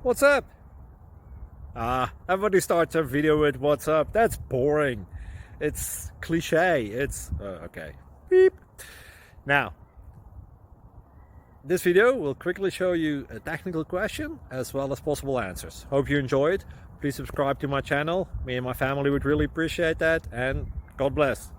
What's up? Everybody starts their video with what's up. That's boring. It's cliche. It's okay. Beep. Now, this video will quickly show you a technical question as well as possible answers. Hope you enjoyed. Please subscribe to my channel. Me and my family would really appreciate that, and God bless.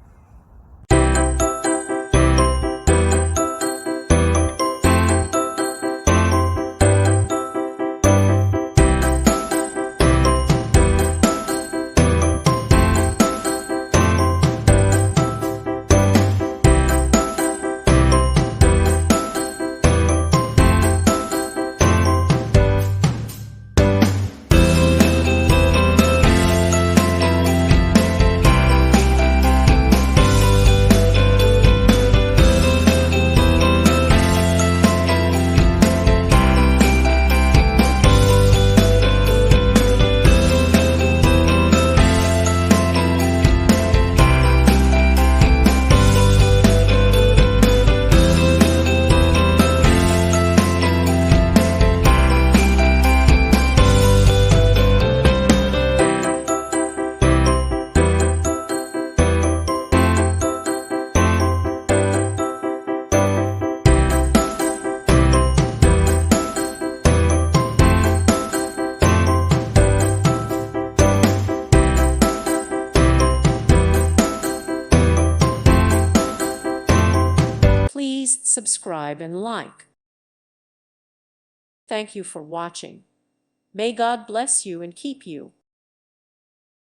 Please subscribe and like. Thank you for watching. May God bless you and keep you.